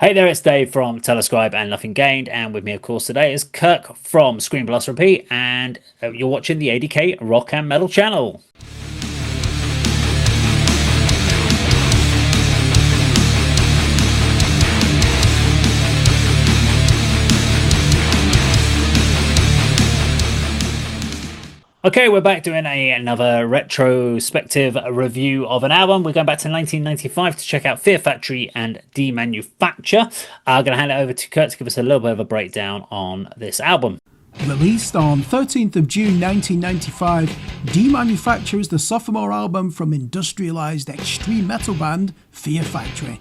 Hey there, it's Dave from Telescribe and Nothing Gained, and with me, of course, today is Kirk from Screen Plus Repeat, and you're watching the A.D.K Rock and Metal channel. Okay, we're back doing another retrospective review of an album. We're going back to 1995 to check out Fear Factory and Demanufacture. I'm going to hand it over to Kurt to give us a little bit of a breakdown on this album. Released on 13th of June 1995, Demanufacture is the sophomore album from industrialised extreme metal band Fear Factory.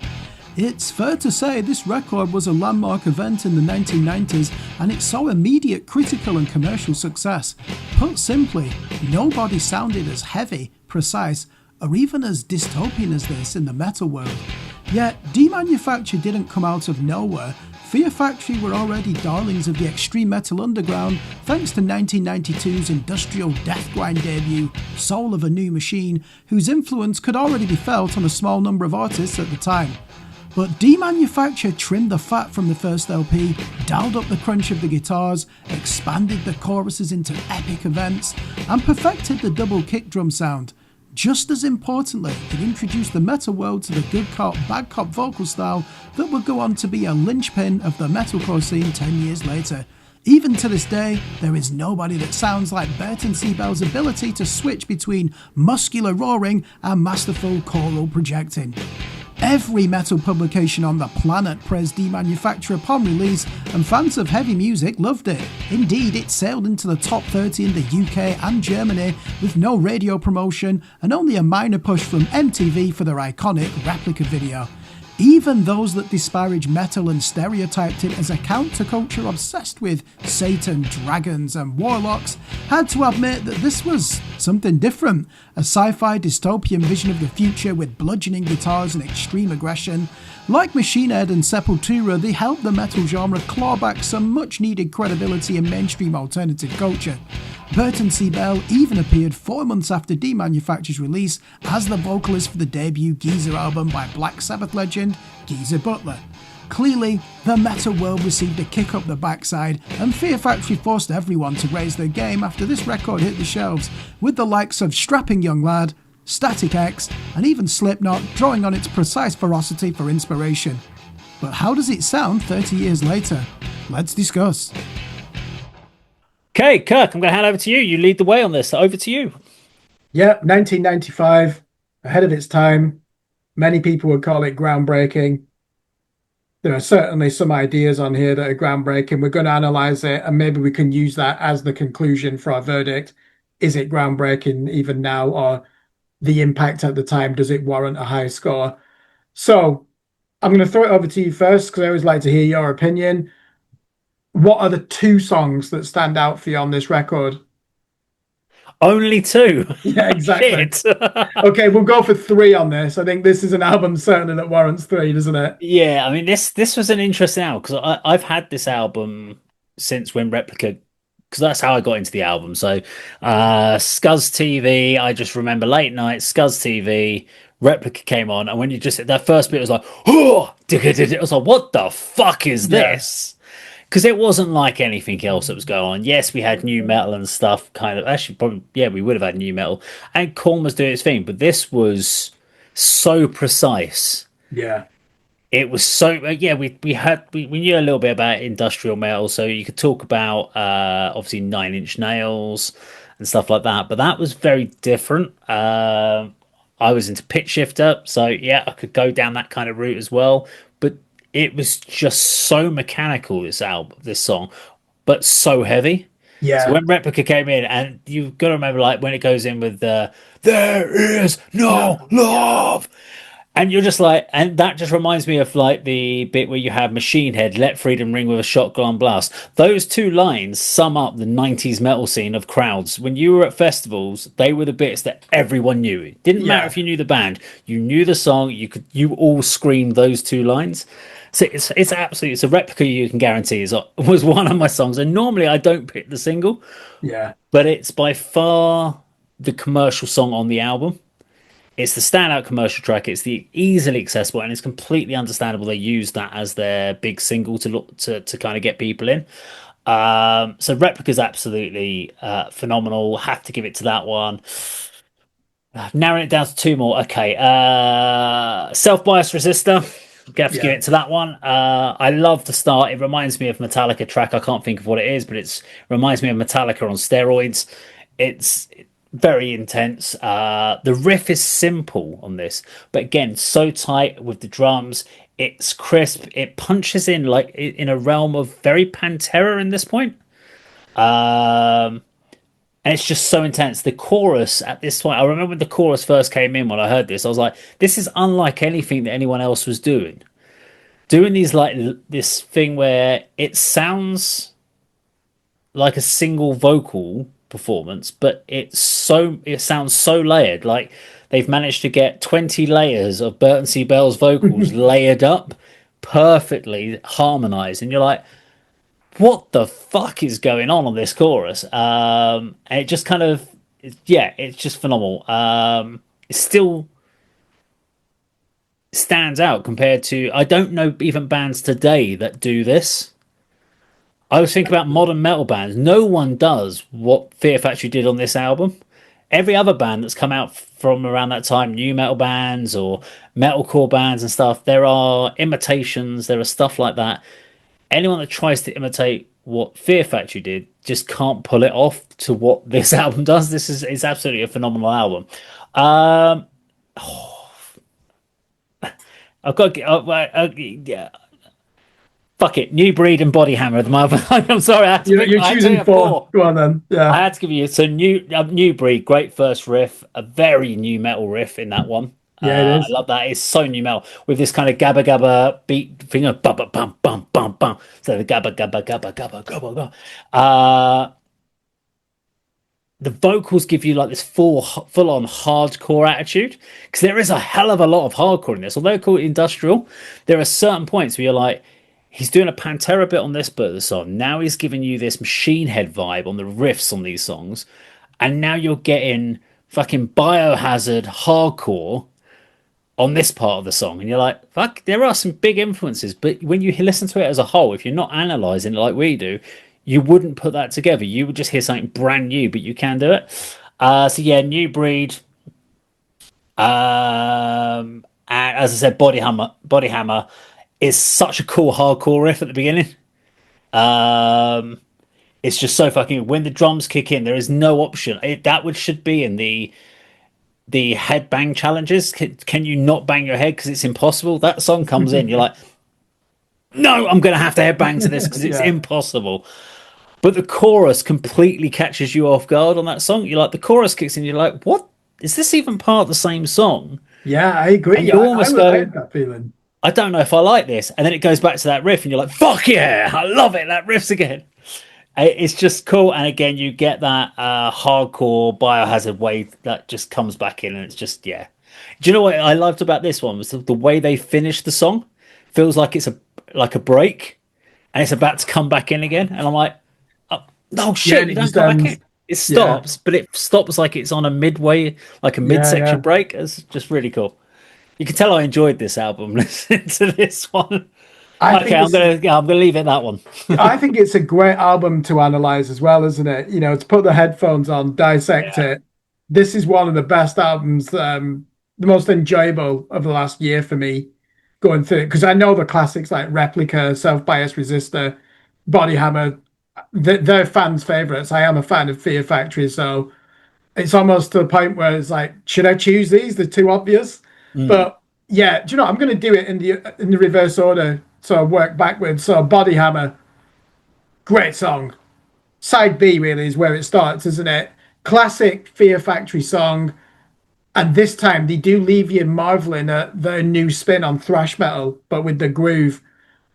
It's fair to say this record was a landmark event in the 1990s, and it saw immediate critical and commercial success. Put simply, nobody sounded as heavy, precise, or even as dystopian as this in the metal world. Yet, Demanufacture didn't come out of nowhere. Fear Factory were already darlings of the extreme metal underground thanks to 1992's industrial death grind debut, Soul of a New Machine, whose influence could already be felt on a small number of artists at the time. But Demanufacture trimmed the fat from the first LP, dialed up the crunch of the guitars, expanded the choruses into epic events, and perfected the double kick drum sound. Just as importantly, it introduced the metal world to the good cop, bad cop vocal style that would go on to be a linchpin of the metalcore scene 10 years later. Even to this day, there is nobody that sounds like Burton C. Bell's ability to switch between muscular roaring and masterful choral projecting. Every metal publication on the planet praised Demanufacture upon release, and fans of heavy music loved it. Indeed, it sailed into the top 30 in the UK and Germany with no radio promotion and only a minor push from MTV for their iconic Replica video. Even those that disparaged metal and stereotyped it as a counterculture obsessed with Satan, dragons and warlocks had to admit that this was something different, a sci-fi dystopian vision of the future with bludgeoning guitars and extreme aggression. Like Machine Head and Sepultura, they helped the metal genre claw back some much needed credibility in mainstream alternative culture. Burton C. Bell even appeared 4 months after Demanufacture's release as the vocalist for the debut Geezer album by Black Sabbath legend Geezer Butler. Clearly, the metal world received a kick up the backside, and Fear Factory forced everyone to raise their game after this record hit the shelves, with the likes of Strapping Young Lad, Static X, and even Slipknot drawing on its precise ferocity for inspiration. But how does it sound 30 years later? Let's discuss. Okay, Kirk, I'm going to hand over to you. You lead the way on this. Over to you. Yeah, 1995, ahead of its time. Many people would call it groundbreaking. There are certainly some ideas on here that are groundbreaking. We're going to analyze it, and maybe we can use that as the conclusion for our verdict. Is it groundbreaking even now, or the impact at the time, does it warrant a high score? So I'm going to throw it over to you first, because I always like to hear your opinion. What are the two songs that stand out for you on this record? Only two. Yeah, exactly. Okay, we'll go for three on this. I think this is an album certainly that warrants three, doesn't it? Yeah, I mean, this was an interesting album, because I've had this album since when Replica, because that's how I got into the album. So Scuzz TV, I just remember late night, Scuzz TV, Replica came on, and when you just, that first bit was like, oh, it was like, what the fuck is this? Because it wasn't like anything else that was going on. Yes, we had new metal and stuff, kind of. Actually, probably, yeah, we would have had new metal. And Korn was doing its thing, but this was so precise. Yeah. It was so, yeah, we knew a little bit about industrial metal, so you could talk about, obviously, Nine Inch Nails and stuff like that, but that was very different. I was into Pitch Shifter, so yeah, I could go down that kind of route as well. But it was just so mechanical, this song, but so heavy. Yeah. So when Replica came in, and you've got to remember, like, when it goes in with the "There is no love," and you're just like, and that just reminds me of like the bit where you have Machine Head, "Let freedom ring with a shotgun blast." Those two lines sum up the 90s metal scene of crowds. When you were at festivals, they were the bits that everyone knew. It didn't matter if you knew the band, you knew the song, you all screamed those two lines. So it's absolutely, it's a Replica you can guarantee was one of my songs. And normally I don't pick the single, yeah, but it's by far the commercial song on the album. It's the standout commercial track. It's the easily accessible, and it's completely understandable. They use that as their big single to look to kind of get people in. So Replica's absolutely phenomenal. Have to give it to that one. Narrowing it down to two more. Okay. Self-biased resistor. Have to give Yeah. it to that one. I love the start. It reminds me of Metallica track. I can't think of what it is, but it reminds me of Metallica on steroids. It's very intense. The riff is simple on this, but again, so tight with the drums. It's crisp. It punches in like in a realm of very Pantera in this point. Um, and it's just so intense. The chorus at this point, I remember when the chorus first came in when I heard this, I was like, this is unlike anything that anyone else was doing. Doing these like this thing where it sounds like a single vocal performance, but it sounds so layered. Like they've managed to get 20 layers of Burton C. Bell's vocals layered up perfectly harmonized, and you're like, what the fuck is going on this chorus? And it just kind of, yeah, it's just phenomenal. It still stands out compared to, I don't know even bands today that do this. I was thinking about modern metal bands. No one does what Fear Factory did on this album. Every other band that's come out from around that time, new metal bands or metalcore bands and stuff, there are imitations, there are stuff like that. Anyone that tries to imitate what Fear Factory did just can't pull it off to what this album does. This is it's absolutely a phenomenal album. Um, I've got yeah, fuck it, New Breed and Body Hammer at the moment. I'm sorry, I had to pick, You're I had to choosing pick four. Go on then. I Yeah. had to give you so New Breed, great first riff, a very new metal riff in that one. Yeah, it I is. love that. It's so new metal with this kind of gabba gabba beat thing of bum bum bum bum bum bum. So the gabba gabba gabba gabba gabba gabba. The vocals give you like this full on hardcore attitude because there is a hell of a lot of hardcore in this. Although called industrial, there are certain points where you're like, he's doing a Pantera bit on this bit of the song. Now he's giving you this Machine Head vibe on the riffs on these songs, and now you're getting fucking Biohazard hardcore on this part of the song, and you're like, fuck, there are some big influences, but when you listen to it as a whole, if you're not analyzing it like we do, you wouldn't put that together. You would just hear something brand new, but you can do it. So yeah, New Breed. And as I said, Body Hammer is such a cool hardcore riff at the beginning. Um, it's just so fucking. When the drums kick in, there is no option. That would should be in the head bang challenges. Can you not bang your head because it's impossible? That song comes in, you're like, no, I'm going to have to head bang to this because it's Yeah. impossible. But the chorus completely catches you off guard on that song. You're like, the chorus kicks in, you're like, what? Is this even part of the same song? Yeah, I And agree. you almost I go, had that feeling. I don't know if I like this. And then it goes back to that riff, and you're like, fuck yeah, I love it. That riff's again. It's just cool. And again, you get that hardcore Biohazard wave that just comes back in, and it's just, yeah. Do you know what I loved about this one was the way they finished the song? Feels like it's a break, and it's about to come back in again. And I'm like, oh, no Yeah, shit, and you it don't just come back ends. in. It Yeah, stops, but it stops like it's on a midway, like a yeah, midsection yeah. break. It's just really cool. You can tell I enjoyed this album listening to this one. I Okay, think I'm gonna leave it at that one. I think it's a great album to analyze as well, isn't it? To put the headphones on, dissect Yeah. it. This is one of the best albums, the most enjoyable of the last year for me, going through it. Because I know the classics like Replica, Self-Biased Resistor, Body Hammer, they're fans' favorites. I am a fan of Fear Factory, so it's almost to the point where it's like, should I choose these? They're too obvious. Mm. But yeah, do you know, I'm going to do it in the reverse order, so I work backwards. So Body Hammer, great song. Side B really is where it starts, isn't it? Classic Fear Factory song. And this time they do leave you marveling at their new spin on thrash metal, but with the groove.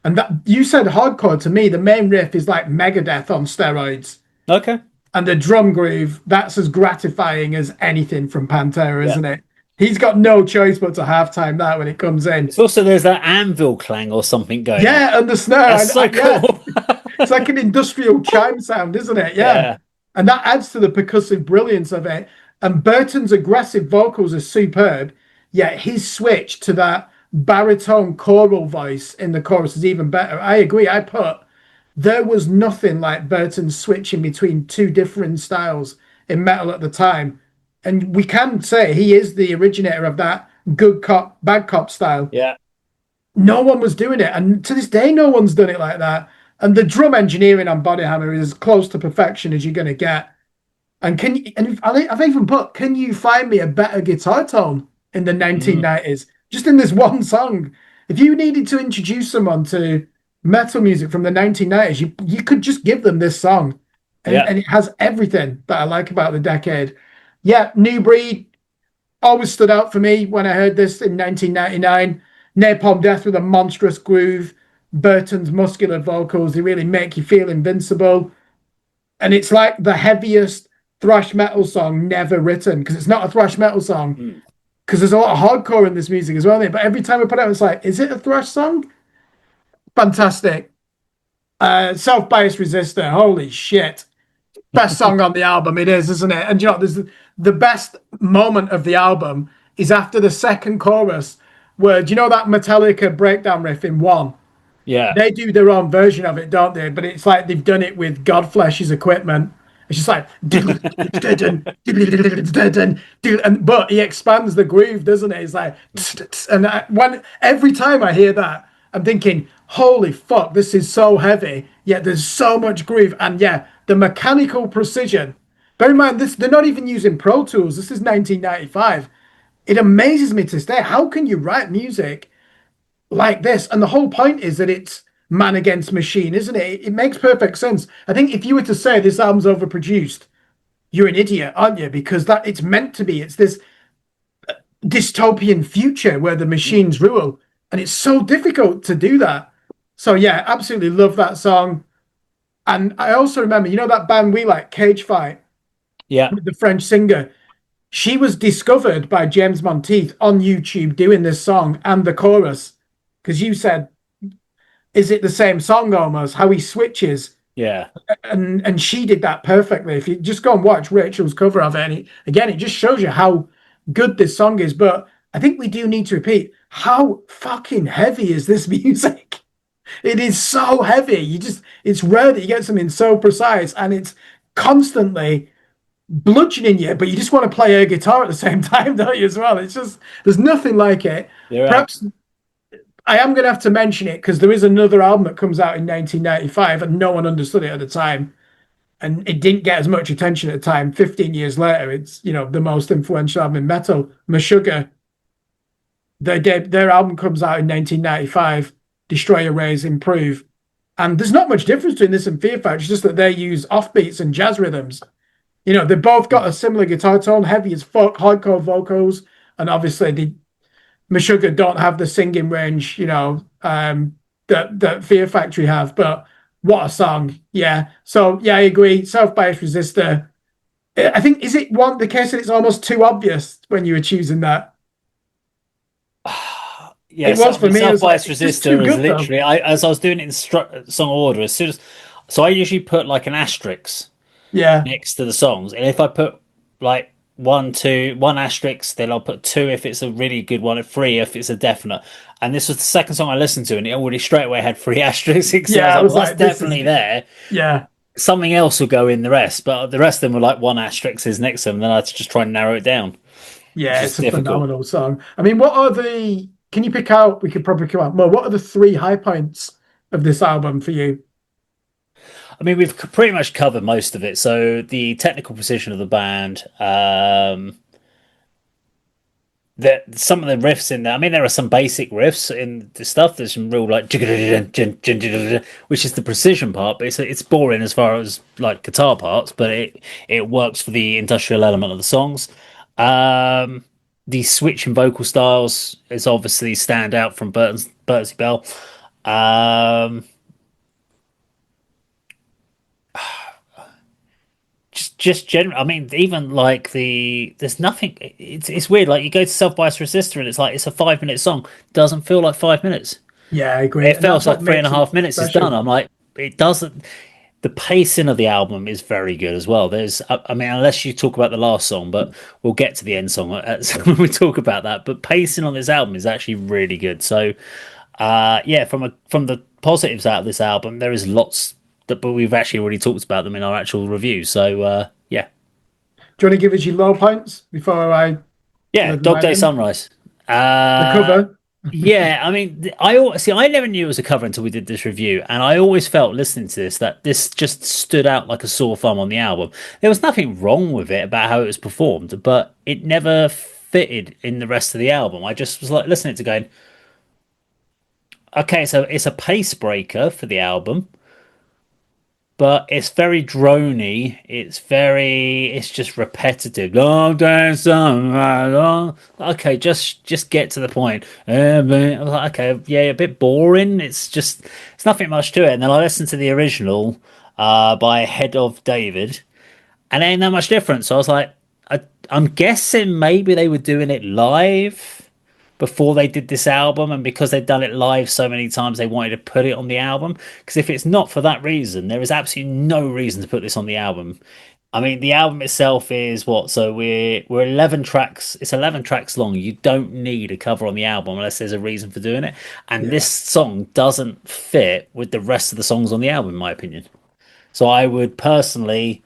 And that you said hardcore to me, the main riff is like Megadeth on steroids. Okay. And the drum groove, that's as gratifying as anything from Pantera, Yeah. isn't it? He's got no choice but to halftime that when it comes in. It's also there's that anvil clang or something going on. Yeah, and the snare. That's so Yeah. cool. It's like an industrial chime sound, isn't it? Yeah. Yeah. And that adds to the percussive brilliance of it. And Burton's aggressive vocals are superb, yet his switch to that baritone choral voice in the chorus is even better. I agree. There was nothing like Burton switching between two different styles in metal at the time. And we can say he is the originator of that good cop, bad cop style. Yeah. No one was doing it. And to this day, no one's done it like that. And the drum engineering on Body Hammer is as close to perfection as you're going to get. And I've even put, can you find me a better guitar tone in the Mm. 1990s? Just in this one song. If you needed to introduce someone to metal music from the 1990s, you could just give them this song. Yeah. And it has everything that I like about the decade. Yeah, New Breed always stood out for me when I heard this in 1999. Napalm Death with a monstrous groove. Burton's muscular vocals, they really make you feel invincible. And it's like the heaviest thrash metal song never written because it's not a thrash metal song Mm. because there's a lot of hardcore in this music as well. But every time I put it out, it's like, is it a thrash song? Fantastic. Self-Biased Resistor, holy shit. Best song on the album, it is, isn't it? And you know, there's the best moment of the album is after the second chorus, where do you know that Metallica breakdown riff in one? Yeah. They do their own version of it, don't they? But it's like they've done it with Godflesh's equipment. It's just like, and but he expands the groove, doesn't it? It's like, and every time I hear that, I'm thinking, holy fuck, this is so heavy. Yet there's so much groove, and yeah, the mechanical precision. Bear in mind, they're not even using Pro Tools. This is 1995. It amazes me to this day. How can you write music like this? And the whole point is that it's man against machine, isn't it? It makes perfect sense. I think if you were to say this album's overproduced, you're an idiot, aren't you? Because that it's meant to be. It's this dystopian future where the machines rule, and it's so difficult to do that. So yeah, absolutely love that song. And I also remember, you know, that band we like, Cage Fight, Yeah. with the French singer. She was discovered by James Monteith on YouTube doing this song and the chorus. Because you said, is it the same song almost? How he switches. Yeah. And she did that perfectly. If you just go and watch Rachel's cover of it, and again, it just shows you how good this song is. But I think we do need to repeat how fucking heavy is this music? It is so heavy. It's rare that you get something so precise, and it's constantly bludgeoning you, but you just want to play air guitar at the same time, don't you, as well? It's just, there's nothing like it. You're right. Perhaps I am going to have to mention it because there is another album that comes out in 1995 and no one understood it at the time. And it didn't get as much attention at the time. 15 years later, it's, you know, the most influential album in metal. Meshuggah, their album comes out in 1995, Destroy, Erase, Improve. And there's not much difference between this and Fear Factory. It's just that they use offbeats and jazz rhythms. You know, they've both got a similar guitar tone, heavy as fuck, hardcore vocals, and obviously the Meshuggah don't have the singing range, you know, that Fear Factory have. But what a song, yeah. So yeah, I agree. Self-Biased Resistor. I think is it one the case that it's almost too obvious when you were choosing that? Yeah, It was for me. It was like, self-biased it's just too resistor is good though. literally as I was doing it in song order, as soon as so I usually put like an asterisk Yeah, next to the songs, and if I put like one, two, one asterisk, then I'll put two if it's a really good one, and three if it's a definite. And this was the second song I listened to, and it already straight away had three asterisks. So I was yeah. I like, was well, that's like, this is definitely there. yeah, Something else will go in the rest, but the rest of them were like one asterisk is next to them. Then I had to just try and narrow it down, which yeah. is It's a difficult. phenomenal song. I mean, what are the? Can you pick out? We could probably come out more. What are the three high points of this album for you? I mean, we've pretty much covered most of it. So the technical precision of the band, that some of the riffs in there. I mean, there are some basic riffs in the stuff. There's some real like, which is the precision part, but it's boring as far as like guitar parts. But it works for the industrial element of the songs. Um, the switch in vocal styles is obviously stand out from Bertie Bell. Um, just general. I mean, even like there's nothing. It's weird. Like you go to Self Bias Resistor and it's like it's a 5 minute song. Doesn't feel like 5 minutes. Yeah, I agree, It and that's feels like what three and makes a it half minutes is done. special. I'm like, it doesn't. the pacing of the album is very good as well. I mean, unless you talk about the last song, but we'll get to the end song when we talk about that. But pacing on this album is actually really good. So, yeah, from the positives out of this album, there is lots that, but we've actually already talked about them in our actual review. So, yeah, Do you want to give us your low points before I yeah, go to Dog mine Day then? Sunrise. The Uh, cover. Yeah, I mean, see. I never knew it was a cover until we did this review, and I always felt listening to this that this just stood out like a sore thumb on the album. There was nothing wrong with it about how it was performed, but it never fitted in the rest of the album. I just was like listening to it going, okay, so it's a pace breaker for the album, but it's very drony. It's just repetitive. Long day, summer, long. Okay, just get to the point. I was like, okay, yeah, a bit boring. It's nothing much to it. And then I listened to the original, by Head of David, and it ain't that much different. So I was like, I'm guessing maybe they were doing it live before they did this album, and because they've done it live so many times, they wanted to put it on the album. Because if it's not for that reason, there is absolutely no reason to put this on the album. I mean, the album itself is what? So we're 11 tracks. It's 11 tracks long. You don't need a cover on the album unless there's a reason for doing it. And this Yeah. song doesn't fit with the rest of the songs on the album, in my opinion. So I would personally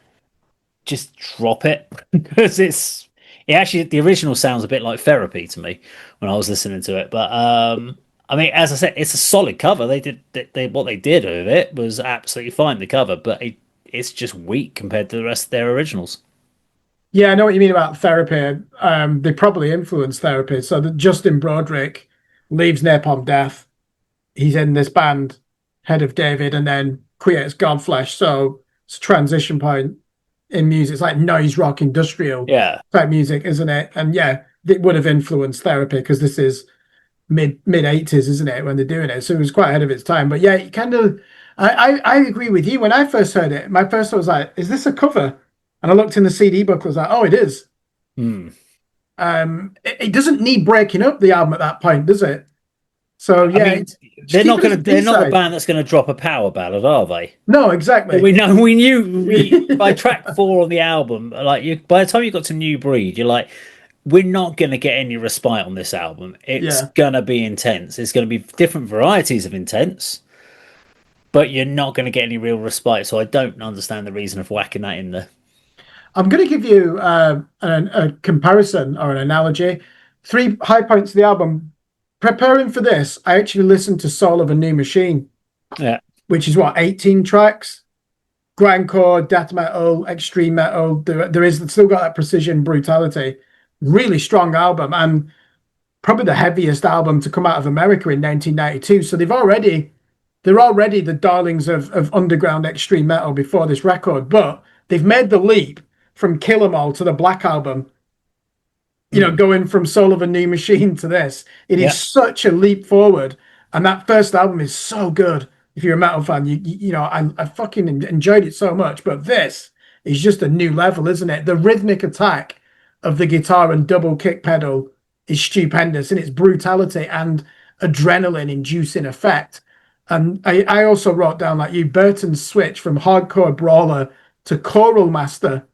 just drop it because it actually the original sounds a bit like therapy to me when I was listening to it. But I mean, as I said, it's a solid cover. They what they did with it was absolutely fine. The cover, but it's just weak compared to the rest of their originals. Yeah, I know what you mean about therapy. They probably influenced therapy. So that Justin Broderick leaves Napalm Death. He's in this band, Head of David, and then creates Godflesh. So it's a transition point in music. It's like noise rock, industrial Yeah, type music, isn't it? And yeah, it would have influenced therapy because this is mid 80s, isn't it, when they're doing it? So it was quite ahead of its time. But yeah, it kind of I agree with you. When I first heard it, my first thought was like, is this a cover? And I looked in the CD book, I was like, oh, it is. hmm. It doesn't need breaking up the album at that point, does it? So I yeah, mean, it's just keep it as a they're not the B-side. band that's gonna drop a power ballad, are they? No, Well, exactly. we by track four on the album, like you by the time you got to New Breed, you're like, we're not going to get any respite on this album. It's Yeah. going to be intense. It's going to be different varieties of intense, but you're not going to get any real respite. So I don't understand the reason of whacking that in there. I'm going to give you a comparison or an analogy. Three high points of the album. Preparing for this, I actually listened to Soul of a New Machine, Yeah, which is what, 18 tracks? Grindcore, death metal, extreme metal. There is still got that precision, brutality. Really strong album, and probably the heaviest album to come out of America in 1992. So they're already the darlings of underground extreme metal before this record, but they've made the leap from Kill 'Em All to the Black Album, mm. going from Soul of a New Machine to this. It is Yeah, such a leap forward. And that first album is so good. If you're a metal fan, I fucking enjoyed it so much. But this is just a new level, isn't it? The rhythmic attack of the guitar and double kick pedal is stupendous in its brutality and adrenaline inducing effect. And I also wrote down, like you, Burton's switch from hardcore brawler to choral master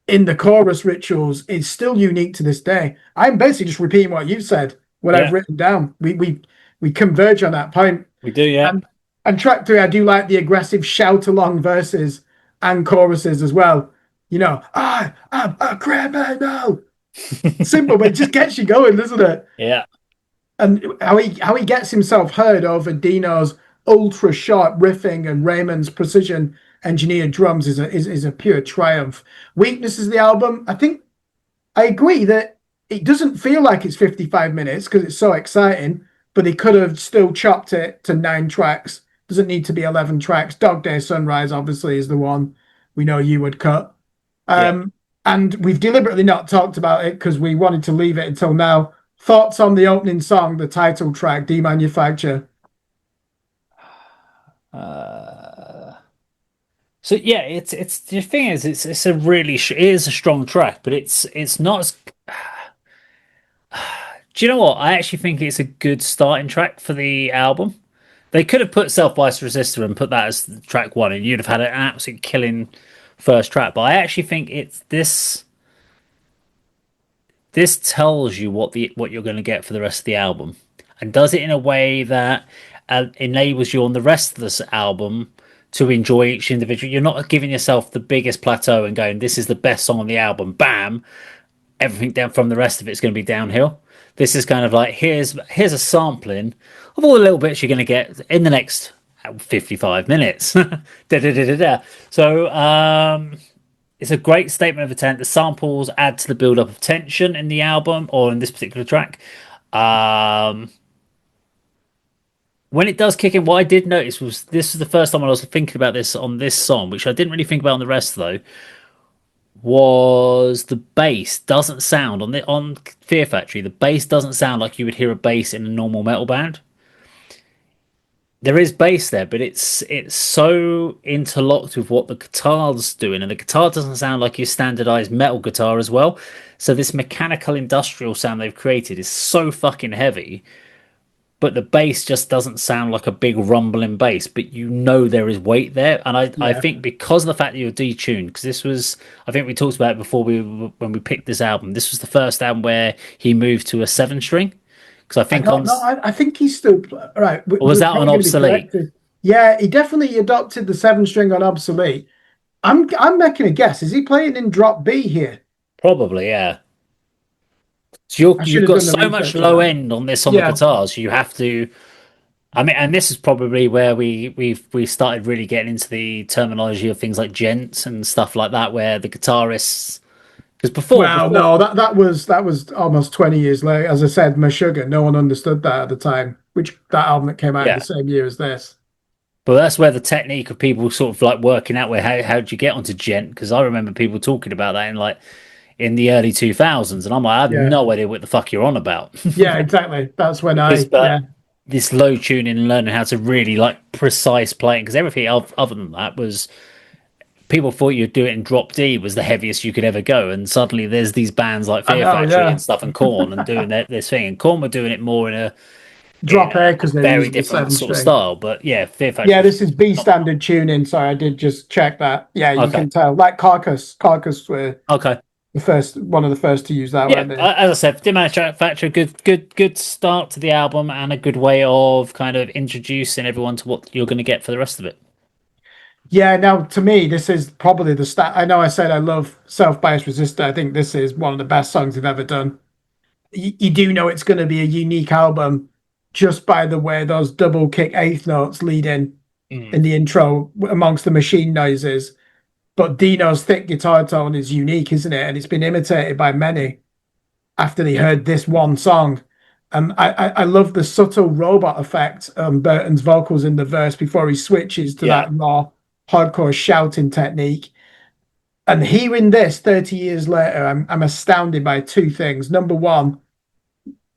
in the chorus rituals is still unique to this day. I'm basically just repeating what you've said, what I've yeah, written down. We converge on that point. we do. Yeah, And and track three, I do like the aggressive shout along verses and choruses as well. I am a criminal. Simple, but it just gets you going, doesn't it? yeah, And how he gets himself heard over Dino's ultra sharp riffing and Raymond's precision engineered drums is a pure triumph. Weaknesses of the album, I think I agree that it doesn't feel like it's 55 minutes because it's so exciting, but they could have still chopped it to 9 tracks. Doesn't need to be 11 tracks. Dog Day Sunrise obviously is the one we know you would cut. yeah. And we've deliberately not talked about it because we wanted to leave it until now. Thoughts on the opening song, the title track, Demanufacture? Uh, so yeah, it's the thing is, it's a really it is a strong track, but it's not as. Do you know what? I actually think it's a good starting track for the album. They could have put Self Bias Resistor and put that as track one, and you'd have had an absolute killing first track. But I actually think it's this. This tells you what you're going to get for the rest of the album, and does it in a way that enables you on the rest of this album to enjoy each individual. You're not giving yourself the biggest plateau and going, "This is the best song on the album." Bam, everything down from the rest of it's going to be downhill. This is kind of like here's a sampling of all the little bits you're going to get in the next 55 minutes. Da, da, da, da, da. So it's a great statement of intent. The samples add to the build up of tension in the album or in this particular track. Um, when it does kick in, what I did notice was this is the first time I was thinking about this on this song, which I didn't really think about on the rest though. Was the bass doesn't sound on Fear Factory? The bass doesn't sound like you would hear a bass in a normal metal band. There is bass there, but it's so interlocked with what the guitar's doing, and the guitar doesn't sound like your standardized metal guitar as well. So this mechanical industrial sound they've created is so fucking heavy, but the bass just doesn't sound like a big rumbling bass, but you know there is weight there. And I Yeah. think because of the fact that you're detuned, because this was, I think we talked about it before when we picked this album. This was the first album where he moved to a seven string. Because I I think don't know. I think he's still right. or was We're that on probably going to be obsolete? corrected. Yeah, he definitely adopted the seven string on obsolete. I'm making a guess. Is he playing in drop B here? Probably, yeah. So I should you've have got done the so much research on low that. end on this on the Yeah. guitars, you have to. I mean, and this is probably where we started really getting into the terminology of things like gents and stuff like that, where the guitarists because Well, before no, that was almost 20 years later. As I said, Meshuggah, no one understood that at the time, which that album that came out in the yeah, same year as this. but that's where the technique of people sort of like working out where how do you get onto gent? Because I remember people talking about that in like in the early 2000s, and I'm like, I have Yeah. no idea what the fuck you're on about. Yeah, exactly. That's when Because yeah. but this low tuning and learning how to really like precise playing, because everything other than that was people thought you'd do it in drop D was the heaviest you could ever go, and suddenly there's these bands like I Fear know, Factory and yeah. stuff and Corn and doing this thing, and Corn were doing it more in Drop A a because they're very using the different seven sort of string. style. But yeah, Fear Yeah, Factory was this is B phenomenal. standard tuning. Sorry, I did just check that. Yeah, you Okay, can tell. Like Carcass. Carcass were okay. the first, one of the first to use that, Yeah, weren't they? as I said, Demanufacture, good start to the album and a good way of kind of introducing everyone to what you're going to get for the rest of it. Yeah, now to me, this is probably the stat. I know I said I love Self Bias Resistor. I think this is one of the best songs they've ever done. You do know it's going to be a unique album just by the way those double kick eighth notes lead Mm. in the intro amongst the machine noises. But Dino's thick guitar tone is unique, isn't it? And it's been imitated by many after they heard this one song. And I love the subtle robot effect on Burton's vocals in the verse before he switches to Yeah. that raw, hardcore shouting technique. And hearing this 30 years later, I'm astounded by two things. Number one,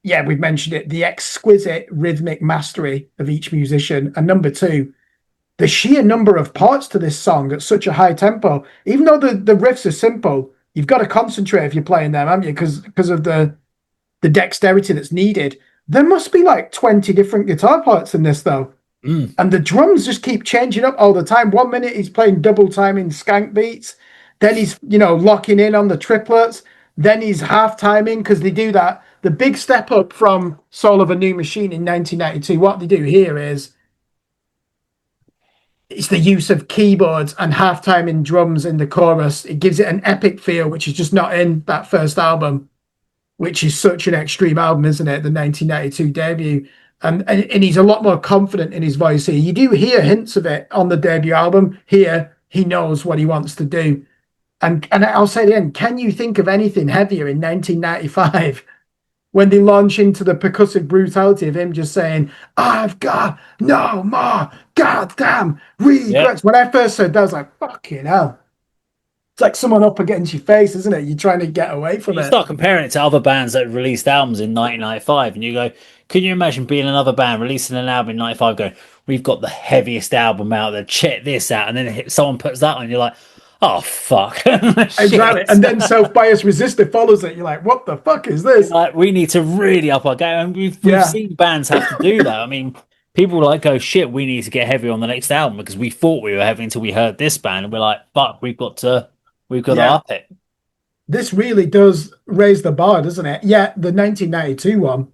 yeah, we've mentioned it, the exquisite rhythmic mastery of each musician. And number two, the sheer number of parts to this song at such a high tempo. Even though the riffs are simple, you've got to concentrate if you're playing them, haven't you? Because of the dexterity that's needed. There must be like 20 different guitar parts in this though. Mm. And the drums just keep changing up all the time. 1 minute he's playing double timing skank beats, then he's locking in on the triplets, then he's half timing because they do that. The big step up from Soul of a New Machine in 1992. What they do here is it's the use of keyboards and half timing drums in the chorus. It gives it an epic feel, which is just not in that first album, which is such an extreme album, isn't it? The 1992 debut. And he's a lot more confident in his voice here. You do hear hints of it on the debut album. Here, he knows what he wants to do. And I'll say again, can you think of anything heavier in 1995 when they launch into the percussive brutality of him just saying, I've got no more goddamn Yeah. regrets. When I first heard that, I was like, fucking hell. It's like someone up against your face, isn't it? You're trying to get away from You it. start comparing it to other bands that released albums in 1995, and you go, can you imagine being another band releasing an album in 95 going, we've got the heaviest album out there, check this out, and then someone puts that on, you're like, oh, fuck. Exactly. Shit. And then self-bias resistor follows it. You're like, what the fuck is this? Like, we need to really up our game, and we've Yeah. seen bands have to do that. I mean, people were like, "Oh shit, we need to get heavy on the next album because we thought we were heavy until we heard this band, and we're like, fuck, we've got to Yeah, up it." this really does raise the bar, doesn't it? Yeah, the 1992 one,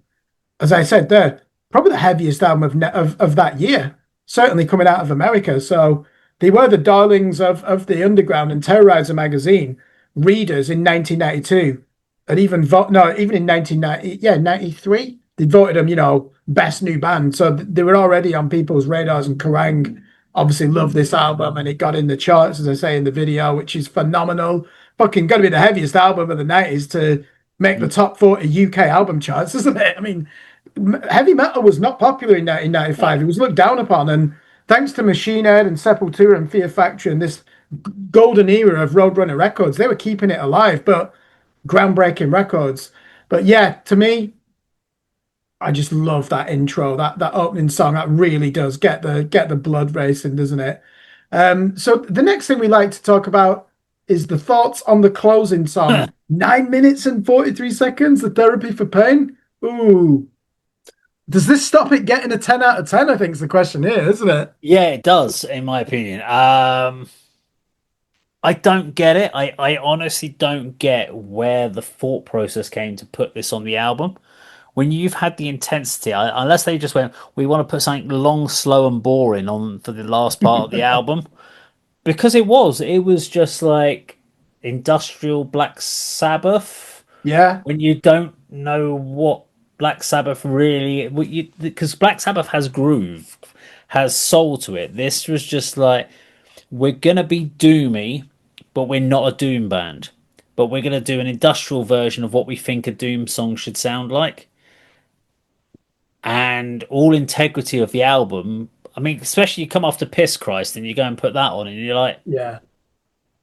as I said there, probably the heaviest album of that year, certainly coming out of America. So they were the darlings of the underground, and Terrorizer magazine readers in 1992, and even vote no, even in 1990, yeah, 93, they voted them, best new band. So they were already on people's radars, and Kerrang obviously loved this album, and it got in the charts, as I say in the video, which is phenomenal. Fucking got to be the heaviest album of the 90s to make the top 40 UK album charts, isn't it? I mean, heavy metal was not popular in No. 1995. It was looked down upon, and thanks to Machine Head and Sepultura and Fear Factory and this golden era of Roadrunner Records, they were keeping it alive. But groundbreaking records. But yeah, to me, I just love that intro, that opening song. That really does get the blood racing, doesn't it? So the next thing we like to talk about is the thoughts on the closing song. 9 minutes and 43 seconds, the therapy for pain. Ooh. Does this stop it getting a 10 out of 10? I think is the question here, isn't it? Yeah, it does, in my opinion. I don't get it. I honestly don't get where the thought process came to put this on the album. When you've had the intensity, unless they just went, we want to put something long, slow, and boring on for the last part of the album, because it was just like industrial Black Sabbath. Yeah, When you don't know what Black Sabbath really, what you because Black Sabbath has groove, has soul to it. This was just like, we're gonna be doomy, but we're not a doom band. But we're gonna do an industrial version of what we think a doom song should sound like. And all integrity of the album. I mean, especially you come after Piss Christ and you go and put that on, and you're like, yeah.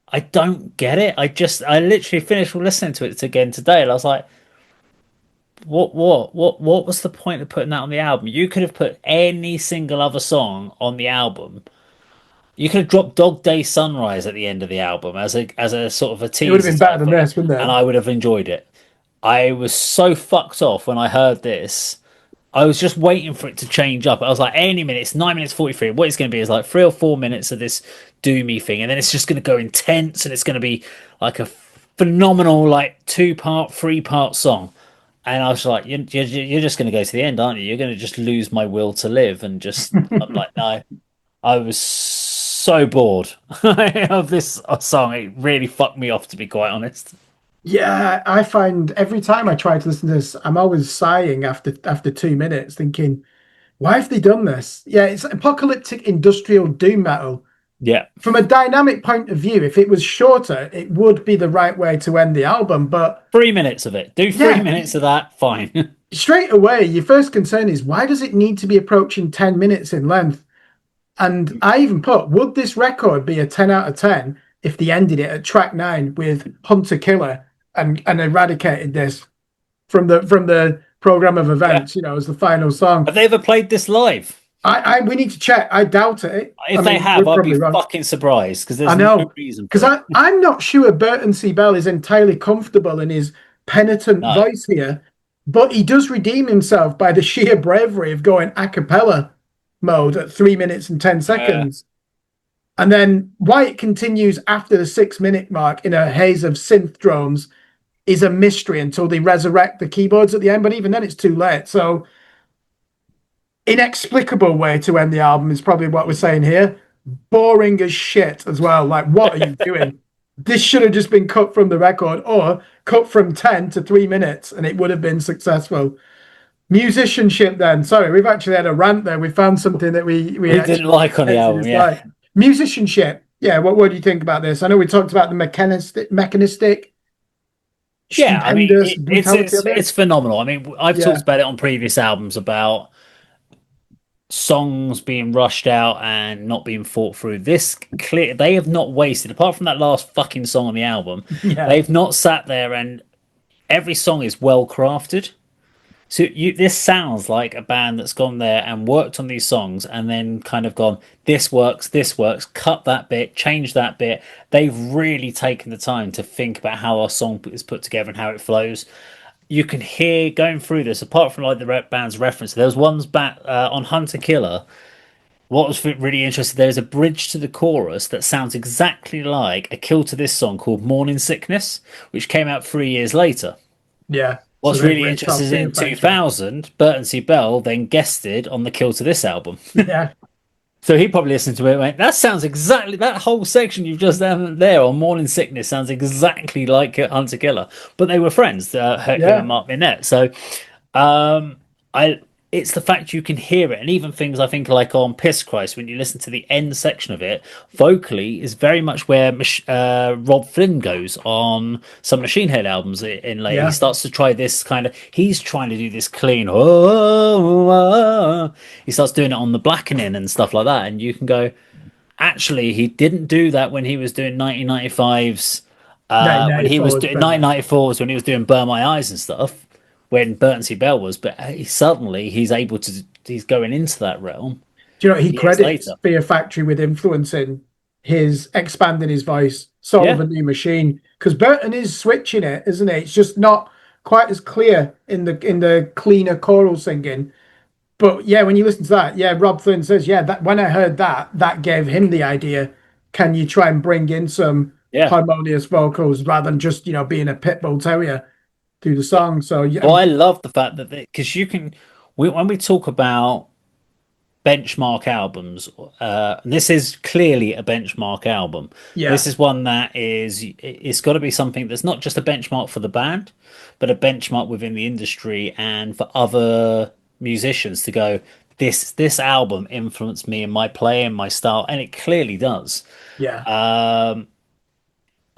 I don't get it. I literally finished listening to it again today, and I was like, what was the point of putting that on the album? You could have put any single other song on the album. You could have dropped Dog Day Sunrise at the end of the album as a sort of a It would have teaser been better type than thing, this, wouldn't and it? I would have enjoyed it. I was so fucked off when I heard this. I was just waiting for it to change up. I was like, any minute, it's 9 minutes 43. What it's going to be is like 3 or 4 minutes of this doomy thing, and then it's just going to go intense, and it's going to be like a phenomenal, like 2 part, 3 part song. And I was like, you're just going to go to the end, aren't you? You're going to just lose my will to live. And just, I'm like, no. I was so bored of this song. It really fucked me off, to be quite honest. Yeah, I find every time I try to listen to this, I'm always sighing after 2 minutes, thinking, why have they done this? Yeah, it's apocalyptic industrial doom metal. Yeah. From a dynamic point of view, if it was shorter, it would be the right way to end the album. But 3 minutes of it. Do three yeah, minutes of that. Fine. straight away, your first concern is why does it need to be approaching 10 minutes in length? And I even put, would this record be a 10 out of 10 if they ended it at track 9 with Hunter Killer and eradicated this from the program of Yeah. events, as the final song? Have they ever played this live? We need to check. I doubt it. I If they mean, have, we're I'd be probably wrong. fucking surprised because I there's no know. reason Because for it. I'm not sure Burton C. Bell is entirely comfortable in his penitent No. voice here, but he does redeem himself by the sheer bravery of going a cappella mode at 3 minutes and 10 Yeah. seconds. And then why it continues after the 6 minute mark in a haze of synth drones is a mystery until they resurrect the keyboards at the end. But even then, it's too late. So, inexplicable way to end the album is probably what we're saying here. Boring as shit as well. Like, what are you doing? This should have just been cut from the record or cut from 10 to 3 minutes and it would have been successful. Musicianship, then. Sorry, we've actually had a rant there. We found something that we We didn't actually like on the album. Yeah. dislike. Musicianship. Yeah, what do you think about this? I know we talked about the mechanistic, Yeah. I mean, stupendous brutality of it. it's phenomenal. I mean, I've talked Yeah, about it on previous albums about songs being rushed out and not being thought through. This clear they have not wasted, apart from that last fucking song on the album, yeah, they've not sat there, and every song is well crafted. So this sounds like a band that's gone there and worked on these songs and then kind of gone, this works, cut that bit, change that bit. They've really taken the time to think about how our song is put together and how it flows. you can hear going through this. Apart from like the band's reference, there was one's back on Hunter Killer. What was really interesting, there's a bridge to the chorus that sounds exactly like a kill to this song called Morning Sickness, which came out 3 years later. Yeah. So What's they've really ripped off interesting is Fear in Factory. 2000, Burton C. Bell then guested on the Kill to This album. Yeah. So he probably listened to it and went, that sounds exactly, that whole section you've just done there on Morning Sickness sounds exactly like Hunter Killer. But they were friends, him and Yeah. Mark Minette. So um, I it's the fact you can hear it, and even things I think like on Piss Christ, when you listen to the end section of it, vocally is very much where Rob Flynn goes on some Machine Head albums in later. He Yeah. starts to try this kind of, he's trying to do this clean. Oh, he starts doing it on the blackening and stuff like that, and you can go, actually, he didn't do that when he was doing 1995's. When he 1994 was was doing better. 1994 was when he was doing Burn My Eyes and stuff. When Burton C. Bell was, but suddenly he's able to. He's going into that realm Do you know, he years credits later. Fear Factory with influencing his expanding his voice, Soul of Yeah, a New Machine, because Burton is switching it, isn't it? It's just not quite as clear in the cleaner choral singing. But yeah, when you listen to that, yeah, Rob Flynn says, yeah, that when I heard that, that gave him the idea. Can you try and bring in some yeah. harmonious vocals rather than just, being a pit bull terrier through the song? So yeah, Well, I love the fact that because you can, when we talk about benchmark albums, and this is clearly a benchmark album. This yeah, is one that it's got to be something that's not just a benchmark for the band, but a benchmark within the industry and for other musicians to go. This album influenced me in my playing, my style, and it clearly does. yeah,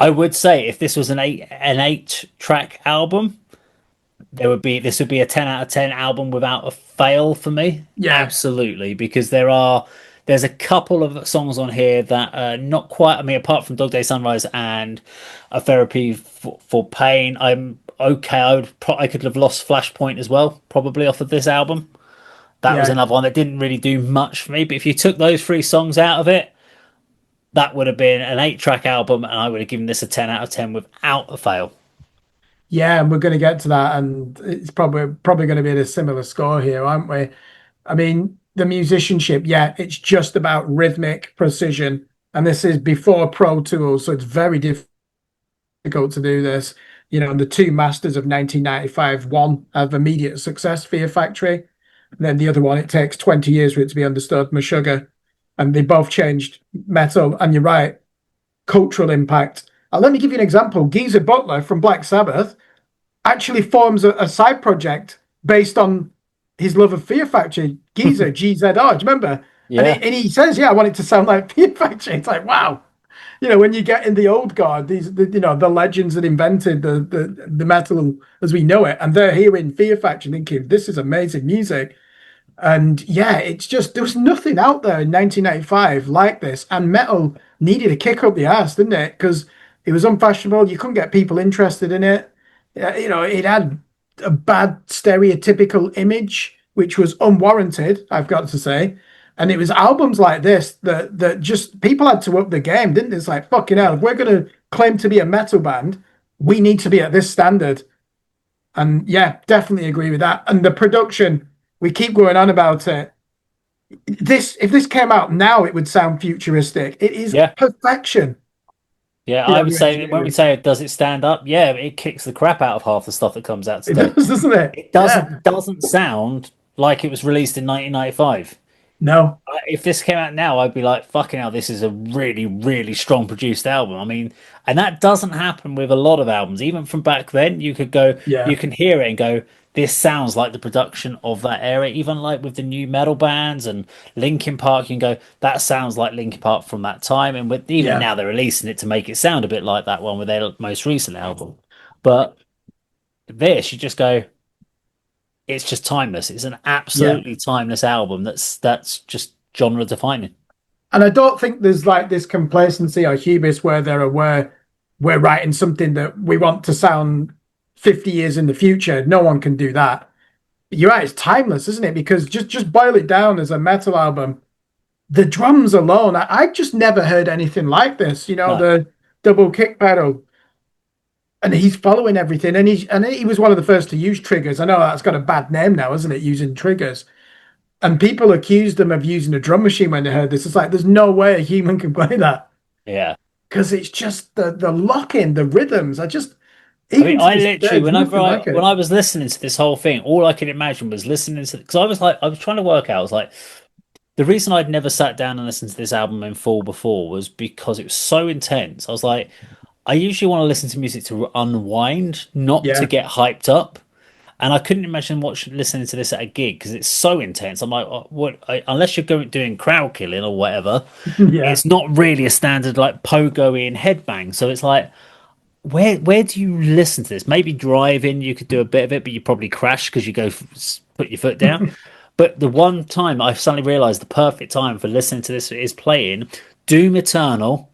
I would say if this was an 8 track album, this would be a 10 out of 10 album without a fail for me. yeah, Absolutely, because there's a couple of songs on here that are not quite. I mean, apart from Dog Day Sunrise and A Therapy for Pain, I'm okay. I could have lost Flashpoint as well, probably off of this album. That was yeah. another one that didn't really do much for me. But if you took those 3 songs out of it, that would have been an 8 track album, and I would have given this a 10 out of 10 without a fail. Yeah, and we're going to get to that, and it's probably going to be a similar score here, aren't we? I mean, the musicianship, yeah, it's just about rhythmic precision, and this is before Pro Tools, so it's very difficult to do this. The two masters of 1995, one have immediate success, Fear Factory, and then the other one, it takes 20 years for it to be understood, Meshuggah, and they both changed metal. And you're right, cultural impact. Let me give you an example. Geezer Butler from Black Sabbath actually forms a side project based on his love of Fear Factory. Geezer, GZR, do you remember? Yeah, And he says, yeah, I want it to sound like Fear Factory. It's like, wow. When you get in the old guard, the legends that invented the metal as we know it, and they're here in Fear Factory thinking, this is amazing music. And yeah, it's just there was nothing out there in 1995 like this, and metal needed a kick up the ass, didn't it? Because it was unfashionable. You couldn't get people interested in it. It had a bad stereotypical image, which was unwarranted, I've got to say. And it was albums like this that just people had to up the game, didn't they? It's like fucking hell. If we're going to claim to be a metal band, we need to be at this standard. And yeah, definitely agree with that. And the production, we keep going on about it. If this came out now, it would sound futuristic. It is yeah. perfection. Yeah, I would The say when we engineering. say does it stand up, yeah, it kicks the crap out of half the stuff that comes out It today. does, doesn't it? It Yeah. doesn't sound like it was released in 1995. No. If this came out now, I'd be like, fucking hell, this is a really, really strong produced album. I mean, and that doesn't happen with a lot of albums. Even from back then, you Yeah. can hear it and go, this sounds like the production of that era. Even like with the new metal bands and Linkin Park, you can go, that sounds like Linkin Park from that time. And even Yeah. now, they're releasing it to make it sound a bit like that one with their most recent album. But this, you just go, it's just timeless. It's an Yeah. absolutely timeless album that's just genre defining. And I don't think there's like this complacency or hubris where they're aware we're writing something that we want to sound 50 years in the future. No one can do that. But you're right, it's timeless, isn't it? Because just boil it down as a metal album. The drums alone, I just never heard anything like this. No. The double kick pedal. and he's following everything, and he was one of the first to use triggers. I know that's got a bad name now, isn't it? Using triggers, and people accused him of using a drum machine when they heard this. It's like there's no way a human can play that Yeah. because it's just the locking, the rhythms. I just I mean, even to I this day, literally, there's whenever nothing I like when it. I was listening to this whole thing, all I could imagine was listening to because I was trying to work out. I was like, the reason I'd never sat down and listened to this album in full before was because it was so intense. I was like, I usually want to listen to music to unwind, not to Yeah, get hyped up. And I couldn't imagine listening to this at a gig because it's so intense. I'm like, what? Unless you're going doing crowd killing or whatever, yeah, it's not really a standard like pogo in headbang. So it's like, where do you listen to this? Maybe driving, you could do a bit of it, but you probably crash because you go put your foot down. But the one time I suddenly realized the perfect time for listening to this is playing Doom Eternal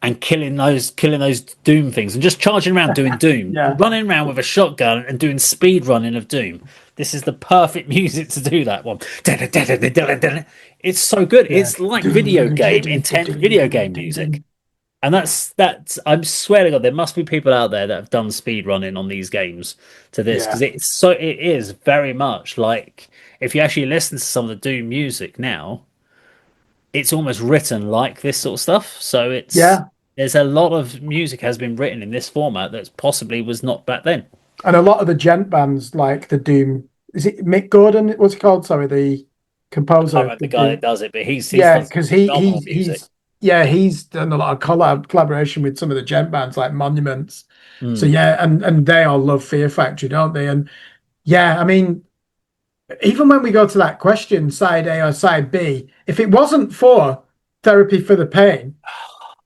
and killing those Doom things and just charging around doing Doom, yeah, running around with a shotgun and doing speed running of Doom. This is the perfect music to do that one. It's so good. yeah. It's like video game, intense video game music. And that's I swear to God, there must be people out there that have done speed running on these games to this Yeah. because it is very much like if you actually listen to some of the Doom music now, it's almost written like this sort of stuff. So it's Yeah. there's a lot of music has been written in this format that possibly was not back then. And a lot of the gent bands like the Doom, is it Mick Gordon? What's he called? Sorry, the I can't composer of remember the the guy that Doom. does it, but he's Yeah, done some because phenomenal music. he's done a lot of collaboration with some of the gent bands like Monuments. So Mm. yeah, and they all love Fear Factory, don't they? And yeah, I mean, even when we go to that question, side A or side B, if it wasn't for Therapy for the Pain,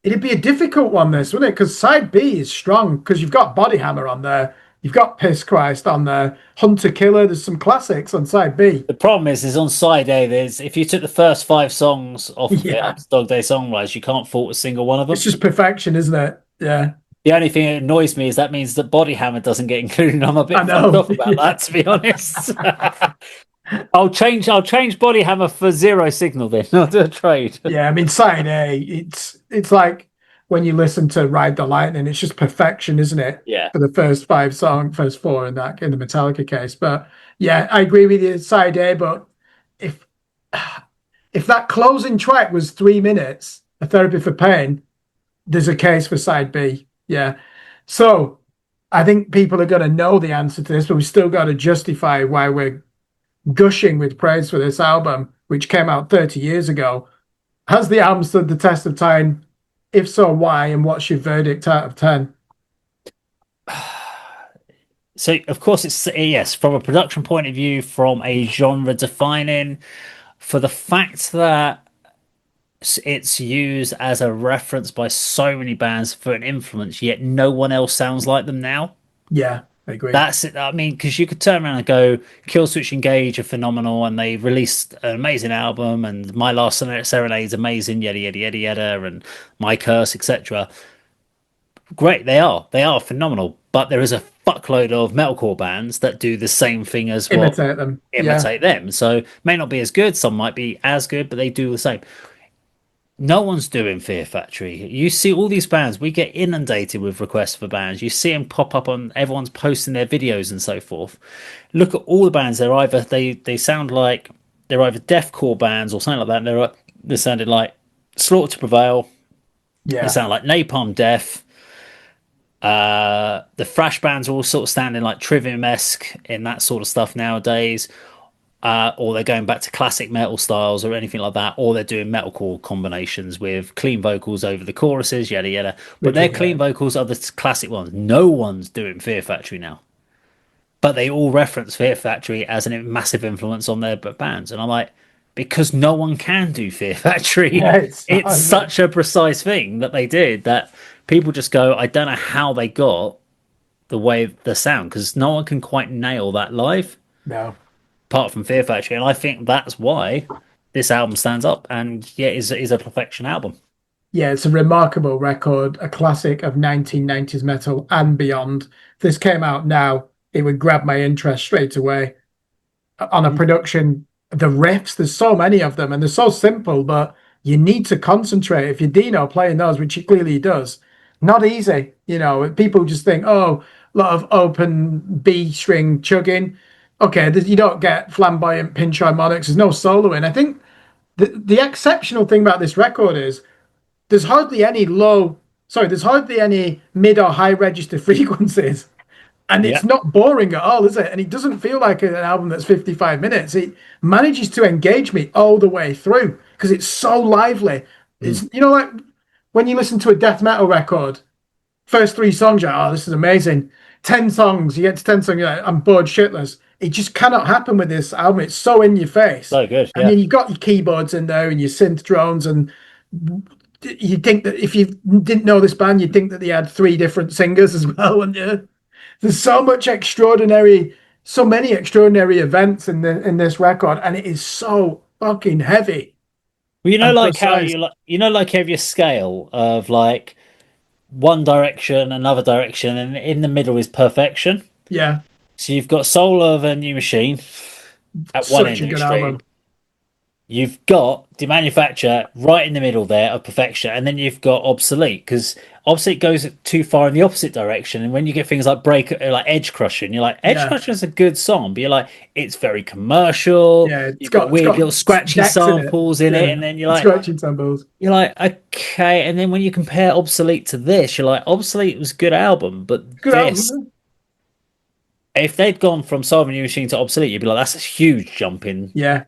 it'd be a difficult one, this, wouldn't it? Because side B is strong because you've got Body Hammer on there, you've got Piss Christ on there, Hunter Killer. There's some classics on side B. The problem is on side A, there's if you took the first five songs off of it Yeah, up to Dog Day Songwise, you can't fault a single one of it's them. just perfection, isn't it? Yeah, The only thing that annoys me is that means that Body Hammer doesn't get included. I'm a I bit fucked know. off about that, to be honest. I'll change Body Hammer for Zero Signal then. I'll do a trade. Yeah, I mean, side A, it's like when you listen to Ride the Lightning, it's just perfection, isn't it? Yeah. For the first four in that in the Metallica case. But yeah, I agree with you, side A. But if if that closing track was 3 minutes, a therapy for pain, there's a case for side B. Yeah. So I think people are going to know the answer to this, but we still got to justify why we're gushing with praise for this album, which came out 30 years ago. Has the album stood the test of time? If so, why? And what's your verdict out of 10? So of course it's yes, from a production point of view, from a genre defining, for the fact that it's used as a reference by so many bands for an influence, yet no one else sounds like them now. Yeah, I agree. That's it. I mean, because you could turn around and go, Killswitch Engage are phenomenal, and they released an amazing album, and My Last Serenade's amazing, yada yada yada yada, and My Curse, etc. Great, they are phenomenal. But there is a fuckload of metalcore bands that do the same thing as what Imitate them. Yeah, imitate them. So may not be as good, some might be as good, but they do the same. No one's doing Fear Factory. You see all these bands, we get inundated with requests for bands. You see them pop up on everyone's posting their videos and so forth. Look at all the bands. They're either they sound like they're either deathcore bands or something like that. They sounded like Slaughter to Prevail. They yeah. sound like Napalm Death. The thrash bands are all sort of standing like Trivium-esque in that sort of stuff nowadays. Or they're going back to classic metal styles or anything like that, or they're doing metalcore combinations with clean vocals over the choruses, yada yada. But Which we their clean hate. vocals are the classic ones. No one's doing Fear Factory now, but they all reference Fear Factory as a massive influence on their bands, and I'm like, because no one can do Fear Factory. Yeah, it's It's not, is it? such a precise thing that they did that people just go, I don't know how they got the way the sound because no one can quite nail that live No. apart from Fear Factory, and I think that's why this album stands up and yeah, is a perfection album. Yeah, it's a remarkable record, a classic of 1990s metal and beyond. If this came out now, it would grab my interest straight away. On a Mm. production, the riffs, there's so many of them and they're so simple, but you need to concentrate. If you're Dino playing those, which he clearly does, not easy. You know, people just think, oh, a lot of open B string chugging. Okay, you don't get flamboyant pinch harmonics. There's no soloing. I think the exceptional thing about this record is there's hardly any there's hardly any mid or high register frequencies. And Yeah. it's not boring at all, is it? And it doesn't feel like an album that's 55 minutes. It manages to engage me all the way through because it's so lively. Mm. It's, you know, like when you listen to a death metal record, first three songs, you're like, oh, this is amazing. 10 songs, you get to 10 songs, you're like, I'm bored shitless. It just cannot happen with this album. It's so in your face. So good. And Yeah. then you've got your keyboards in there and your synth drones. And you think that if you didn't know this band, you'd think that they had three different singers as well, wouldn't you? There's so many extraordinary events in this record, and it is so fucking heavy Well, and precise. like have your scale of like one direction, another direction, and in the middle is perfection. Yeah, So you've got Soul of a New Machine at one such end a of the good extreme. album. You've got Demanufacture right in the middle there of perfection, and then you've got Obsolete because Obsolete goes too far in the opposite direction. And when you get things like like Edge Crusher, and you're like, Edge Yeah, Crusher is a good song, but you're like, it's very commercial. yeah. You've got It's weird got little scratchy decks in it. samples in it, Yeah, and then scratching cymbals. you're like, okay. And then when you compare Obsolete to this, you're like, Obsolete was a good album, but Good this, album. if they'd gone from Soul of a New Machine to Obsolete, you'd be like, that's a huge jump in, Yeah,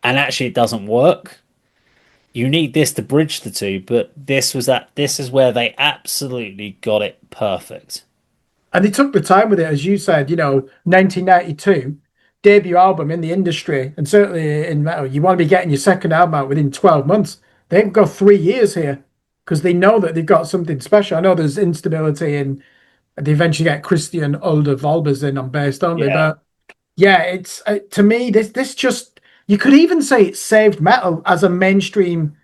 and actually, it doesn't work. You need this to bridge the two, but this is where they absolutely got it perfect. and they took the time with it, as you said. 1992 debut album in the industry, and certainly in metal, you want to be getting your second album out within 12 months. They haven't got 3 years here because they know that they've got something special. I know there's instability and they eventually get Christian Older Volbers in on bass, don't they? Yeah. But yeah, it's to me this just you could even say it saved metal as a mainstream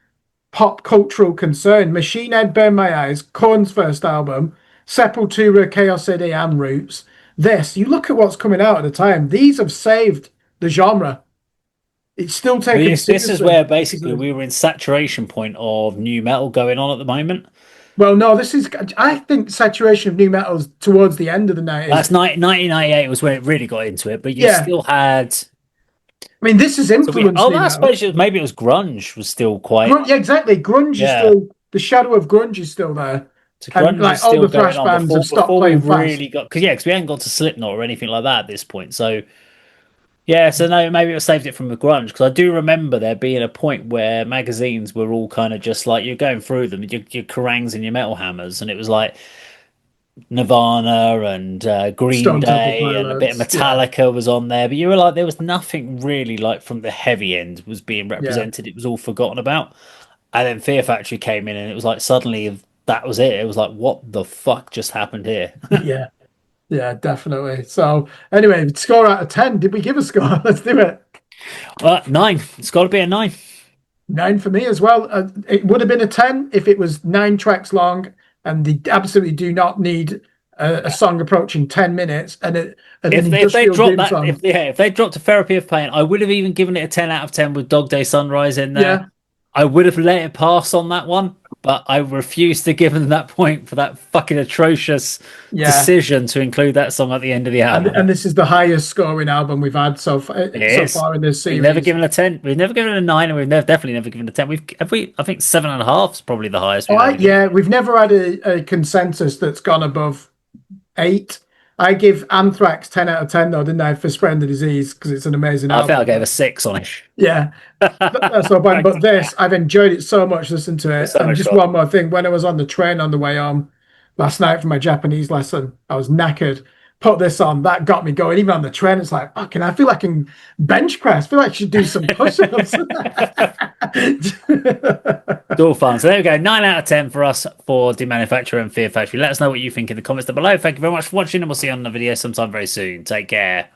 pop cultural concern. Machine Head, Burn My Eyes, Korn's first album, Sepultura, Chaos AD, and Roots. This, you look at what's coming out at the time, these have saved the genre. It's still Well, taken this is seriously where because basically of, we were in saturation point of new metal going on at the moment. well, no, this is, I think saturation of new metals towards the end of the 90s. That's 1998 was when it really got into it, but you Yeah, still had. I mean, this has So we, influenced oh, new I metal. suppose maybe it was grunge was still quite. Yeah, exactly. Grunge is Yeah. still, the shadow of grunge is still there. So And grunge like is all still the going thrash on bands have stopped before we playing fast. really got because we hadn't got to Slipknot or anything like that at this point. So yeah, so no, maybe it saved it from the grunge because I do remember there being a point where magazines were all kind of just like you're going through them, your Kerrangs and your Metal Hammers, and it was like Nirvana and Green Stone Temple Day and a bit of Pilots. Yeah, Metallica was on there, but you were like there was nothing really like from the heavy end was being yeah, represented. It was all forgotten about, and then Fear Factory came in, and it was like suddenly that was it. It was like what the fuck just happened here? yeah, yeah, definitely. So anyway, score out of 10. Did we give a score? Let's do it. Nine. It's got to be a nine. 9 for me as well. It would have been a 10 if it was 9 tracks long and they absolutely do not need a song approaching 10 minutes and an If they industrial dropped doom that song. if they dropped a Therapy of Pain, I would have even given it a 10 out of 10 with Dog Day Sunrise in there. Yeah, I would have let it pass on that one, but I refused to give them that point for that fucking atrocious yeah. decision to include that song at the end of the And album. this is the highest scoring album we've had It so is. far in this We've never series. given a 10. We've never given it a 9, and definitely never given a 10. I think 7.5 is probably the highest Oh, we've ever given. yeah, we've never had a consensus that's gone above 8. I give Anthrax 10 out of 10 though, didn't I, for Spreading the Disease because it's an amazing I think I album. gave a 6 on it. Yeah, that's my point. But this, I've enjoyed it so much listening to It's it. so And much just fun. one more thing, when I was on the train on the way home last night for my Japanese lesson, I was knackered. Put this on, that got me going. Even on the train, it's like, fucking, I feel like I can bench press. I feel like I should do some push-ups. It's all fun. So there we go. 9 out of 10 for us for Demanufacture and Fear Factory. Let us know what you think in the comments down below. Thank you very much for watching, and we'll see you on the video sometime very soon. Take care.